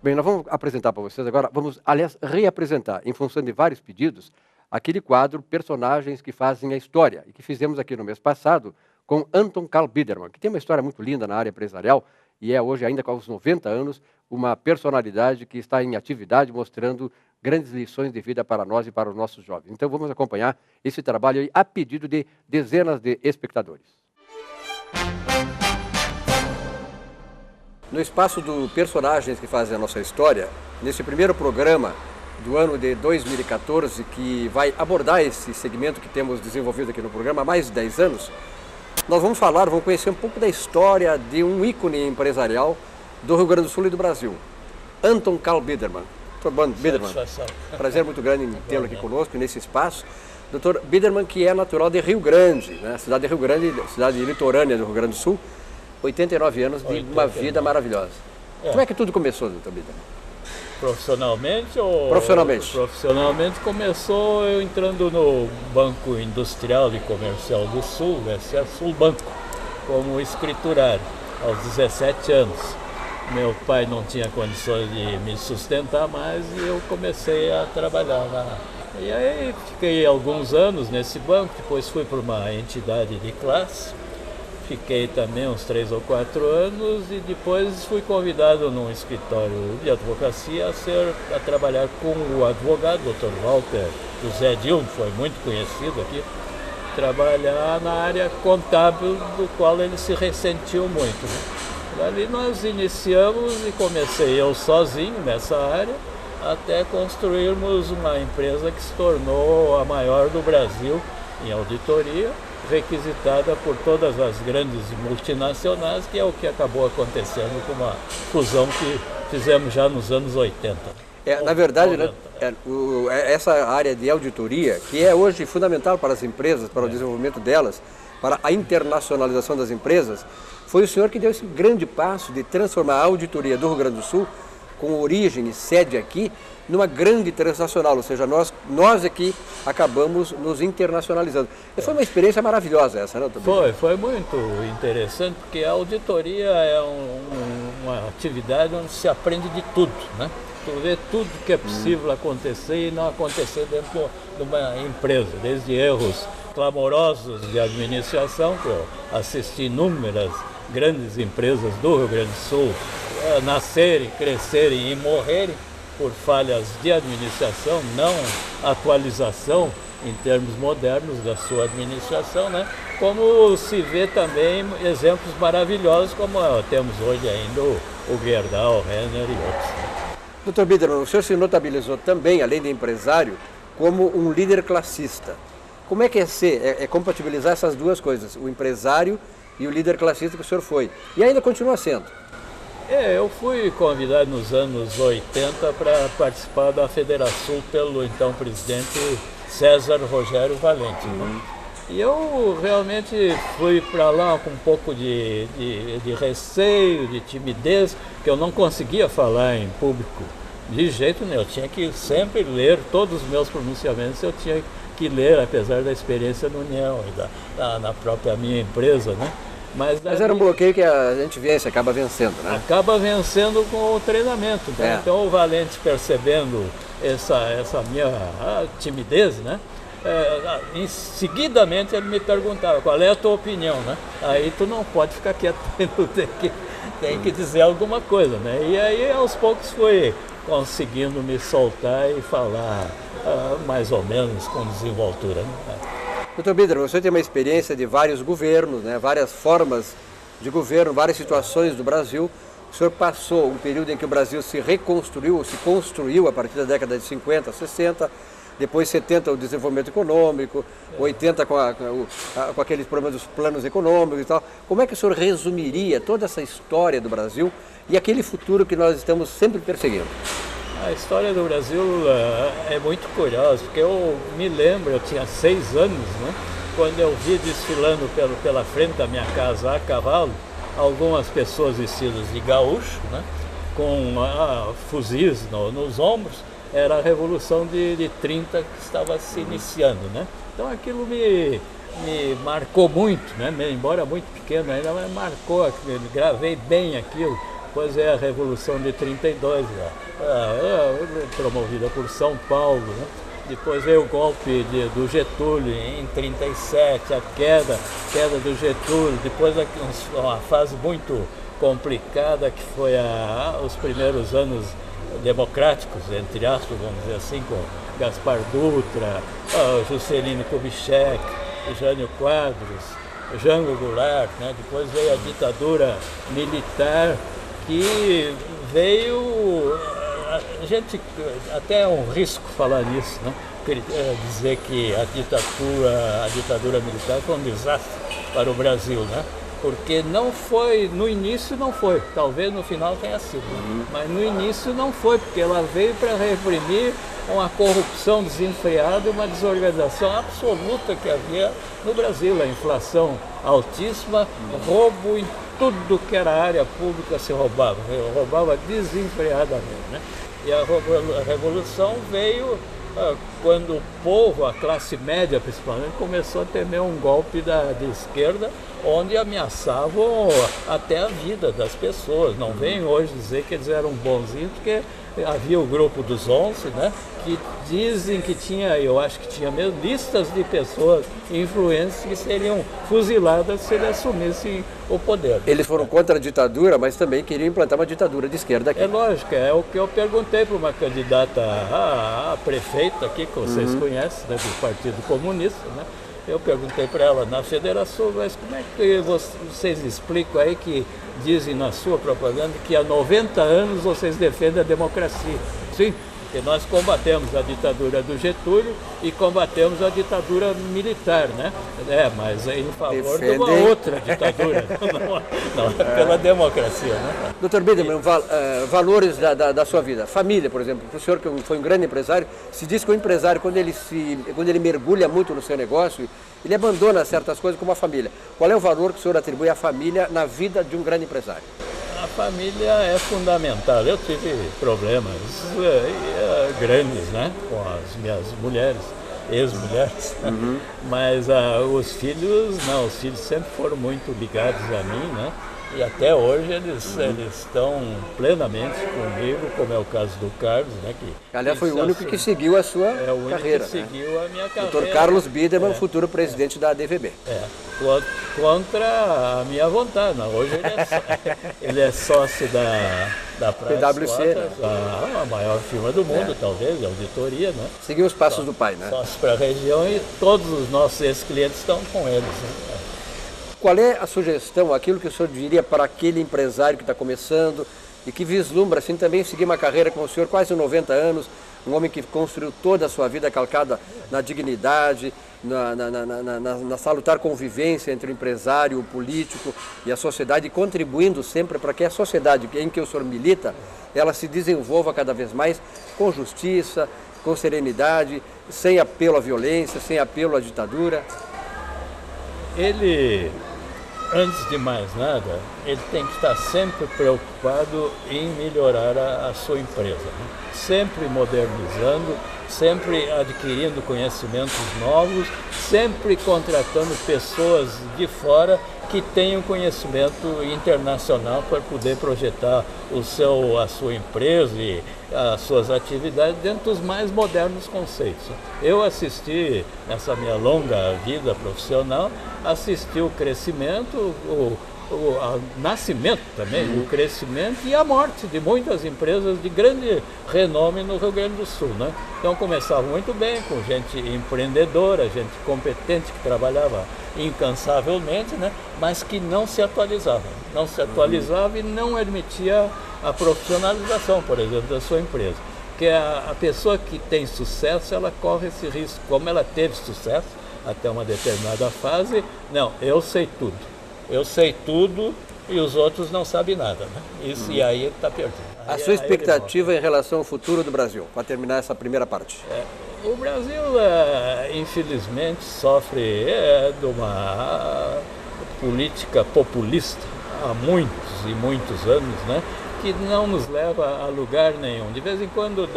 Bem, nós vamos apresentar para vocês agora, vamos, aliás, reapresentar, em função de vários pedidos, aquele quadro Personagens que Fazem a História, e que fizemos aqui no mês passado com Anton Karl Biedermann, que tem uma história muito linda na área empresarial e é hoje, ainda com os 90 anos, uma personalidade que está em atividade, mostrando grandes lições de vida para nós e para os nossos jovens. Então vamos acompanhar esse trabalho aí a pedido de dezenas de espectadores. No espaço do Personagens que Fazem a Nossa História, nesse primeiro programa do ano de 2014, que vai abordar esse segmento que temos desenvolvido aqui no programa há mais de 10 anos, nós vamos conhecer um pouco da história de um ícone empresarial do Rio Grande do Sul e do Brasil, Anton Karl Biedermann. Dr. Biedermann, prazer muito grande em tê-lo aqui conosco, nesse espaço. Dr. Biedermann, que é natural de Rio Grande, né? Cidade de Rio Grande, cidade litorânea do Rio Grande do Sul, 89 anos de uma vida maravilhosa. Como é que tudo começou, Dr. Biedermann? Profissionalmente ou... Profissionalmente. Profissionalmente começou eu entrando no Banco Industrial e Comercial do Sul, SA Sul Banco, como escriturário, aos 17 anos. Meu pai não tinha condições de me sustentar mais e eu comecei a trabalhar lá. E aí fiquei alguns anos nesse banco, depois fui para uma entidade de classe. Fiquei também uns 3 ou 4 anos e depois fui convidado num escritório de advocacia a trabalhar com o advogado, Dr. Walter José Dilma, foi muito conhecido aqui, trabalhar na área contábil, do qual ele se ressentiu muito. Né? Ali nós iniciamos e comecei eu sozinho nessa área, até construirmos uma empresa que se tornou a maior do Brasil em auditoria, requisitada por todas as grandes multinacionais, que é o que acabou acontecendo com uma fusão que fizemos já nos anos 80. Na verdade, né, essa área de auditoria, que é hoje fundamental para as empresas, para o desenvolvimento delas, para a internacionalização das empresas, foi o senhor que deu esse grande passo de transformar a auditoria do Rio Grande do Sul, com origem e sede aqui, numa grande transnacional, ou seja, nós aqui acabamos nos internacionalizando. E foi uma experiência maravilhosa essa, né, doutor? Foi muito interessante, porque a auditoria é uma atividade onde se aprende de tudo, né? Tu vê tudo que é possível acontecer e não acontecer dentro de uma empresa, desde erros clamorosos de administração, que eu assisti inúmeras grandes empresas do Rio Grande do Sul nascerem, crescerem e morrerem por falhas de administração, não atualização em termos modernos da sua administração, né? Como se vê também exemplos maravilhosos, como temos hoje ainda o Gerdau, o Renner e outros. Dr. Biedermann, o senhor se notabilizou também, além de empresário, como um líder classista. Como é que é compatibilizar essas duas coisas, o empresário e o líder classista que o senhor foi? E ainda continua sendo. Eu fui convidado nos anos 80 para participar da Federação pelo então presidente César Rogério Valente. Né? E eu realmente fui para lá com um pouco de receio, de timidez, que eu não conseguia falar em público de jeito nenhum. Eu tinha que sempre ler todos os meus pronunciamentos, eu tinha que ler, apesar da experiência no União e na própria minha empresa, né? Mas era um bloqueio que a gente vence, acaba vencendo, né? Acaba vencendo com o treinamento. Né? Então o Valente, percebendo essa minha timidez, né? Seguidamente ele me perguntava, qual é a tua opinião, né? Aí tu não pode ficar quieto, tem que dizer alguma coisa, né? E aí aos poucos fui conseguindo me soltar e falar mais ou menos com desenvoltura, né? Dr. Biedermann, você tem uma experiência de vários governos, né, várias formas de governo, várias situações do Brasil. O senhor passou um período em que o Brasil se reconstruiu, se construiu a partir da década de 50, 60, depois 70 o desenvolvimento econômico, 80 com aqueles problemas dos planos econômicos e tal. Como é que o senhor resumiria toda essa história do Brasil e aquele futuro que nós estamos sempre perseguindo? A história do Brasil é muito curiosa, porque eu me lembro, eu tinha 6 anos, né, quando eu vi desfilando pela frente da minha casa a cavalo, algumas pessoas vestidas de gaúcho, né, com fuzis nos ombros. Era a Revolução de 30 que estava se iniciando, né? Então aquilo me me marcou muito, né? Embora muito pequeno ainda, mas marcou, gravei bem aquilo. Depois é a Revolução de 32, promovida por São Paulo, né? Depois veio o golpe do Getúlio em 37, a queda do Getúlio, depois uma fase muito complicada que foi os primeiros anos democráticos, entre aspas, vamos dizer assim, com Gaspar Dutra, Juscelino Kubitschek, Jânio Quadros, Jango Goulart, né? Depois veio a ditadura militar, que veio, a gente, até é um risco falar nisso, né? Dizer que a ditadura militar foi um desastre para o Brasil, né? Porque não foi, no início não foi, talvez no final tenha sido, mas no início não foi, porque ela veio para reprimir uma corrupção desenfreada, uma desorganização absoluta que havia no Brasil, a inflação altíssima, roubo em tudo que era área pública se roubava desenfreadamente, né? E a Revolução veio quando o povo, a classe média principalmente, começou a temer um golpe de esquerda, onde ameaçavam até a vida das pessoas. Não vem hoje dizer que eles eram bonzinhos, porque havia o grupo dos 11, né, que dizem que tinha, eu acho que tinha mesmo, listas de pessoas influentes que seriam fuziladas se eles assumissem o poder. Eles foram contra a ditadura, mas também queriam implantar uma ditadura de esquerda aqui. É lógico, é o que eu perguntei para uma candidata a prefeita aqui, que vocês conhecem, né, do Partido Comunista, né? Eu perguntei para ela na federação, mas como é que vocês explicam aí que dizem na sua propaganda que há 90 anos vocês defendem a democracia? Sim, porque nós combatemos a ditadura do Getúlio e combatemos a ditadura militar, né? Mas em favor de uma outra ditadura, não pela democracia, né? Dr. Biderman, valores da sua vida. Família, por exemplo, o senhor que foi um grande empresário, se diz que o empresário, quando ele mergulha muito no seu negócio, ele abandona certas coisas como a família. Qual é o valor que o senhor atribui à família na vida de um grande empresário? A família é fundamental. Eu tive problemas grandes, né, com as minhas mulheres, ex-mulheres, mas os filhos sempre foram muito ligados a mim, né? E até hoje eles estão plenamente comigo, como é o caso do Carlos, né? Aliás, foi o único que seguiu a sua carreira. É o único que seguiu a minha carreira. Dr. Carlos Biderman, futuro presidente da ADVB. Contra a minha vontade. Não. Hoje ele é sócio da PwC, né? A maior firma do mundo, talvez, de auditoria, né? Seguiu os passos do pai, né? Sócio para a região e todos os nossos ex-clientes estão com eles, né? Qual é a sugestão, aquilo que o senhor diria para aquele empresário que está começando e que vislumbra assim também seguir uma carreira com o senhor, quase 90 anos, um homem que construiu toda a sua vida calcada na dignidade, na salutar convivência entre o empresário, o político e a sociedade, contribuindo sempre para que a sociedade em que o senhor milita, ela se desenvolva cada vez mais com justiça, com serenidade, sem apelo à violência, sem apelo à ditadura? Ele, antes de mais nada, ele tem que estar sempre preocupado em melhorar a sua empresa, né? Sempre modernizando, sempre adquirindo conhecimentos novos, sempre contratando pessoas de fora que tenham conhecimento internacional para poder projetar a sua empresa e as suas atividades dentro dos mais modernos conceitos. Eu assisti, nessa minha longa vida profissional, assisti o crescimento, o nascimento também, o crescimento e a morte de muitas empresas de grande renome no Rio Grande do Sul, né? Então começava muito bem, com gente empreendedora, gente competente que trabalhava incansavelmente, né? Mas que não se atualizava e não admitia a profissionalização, por exemplo, da sua empresa. Porque a pessoa que tem sucesso, ela corre esse risco. Como ela teve sucesso até uma determinada fase, não, eu sei tudo e os outros não sabem nada, né? E aí ele está perdido. A sua expectativa em relação ao futuro do Brasil, para terminar essa primeira parte? O Brasil, infelizmente, sofre de uma política populista há muitos e muitos anos, né? que não nos leva a lugar nenhum. De vez em quando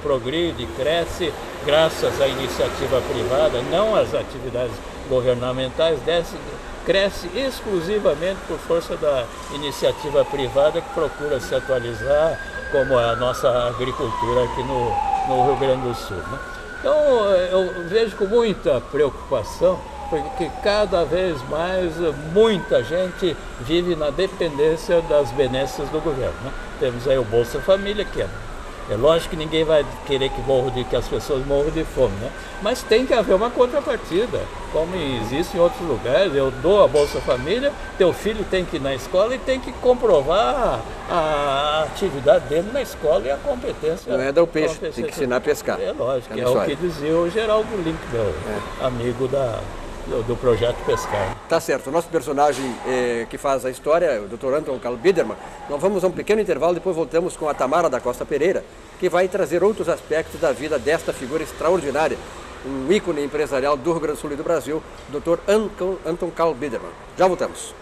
progride, cresce, graças à iniciativa privada, não às atividades governamentais, cresce exclusivamente por força da iniciativa privada que procura se atualizar, como é a nossa agricultura aqui no Rio Grande do Sul, né? Então eu vejo com muita preocupação, porque cada vez mais muita gente vive na dependência das benesses do governo, né? Temos aí o Bolsa Família, que é lógico que ninguém vai querer que as pessoas morram de fome, né? Mas tem que haver uma contrapartida, como existe em outros lugares. Eu dou a Bolsa Família, teu filho tem que ir na escola e tem que comprovar a atividade dele na escola e a competência. Não é dar o peixe, tem que ensinar a pescar. É lógico, é o que dizia o Geraldo Link, meu amigo do projeto Pescar. Tá certo. O nosso personagem que faz a história, o Dr. Anton Carl Biedermann, nós vamos a um pequeno intervalo, depois voltamos com a Tamara da Costa Pereira, que vai trazer outros aspectos da vida desta figura extraordinária, um ícone empresarial do Rio Grande do Sul e do Brasil, Dr. Anton Carl Biedermann. Já voltamos.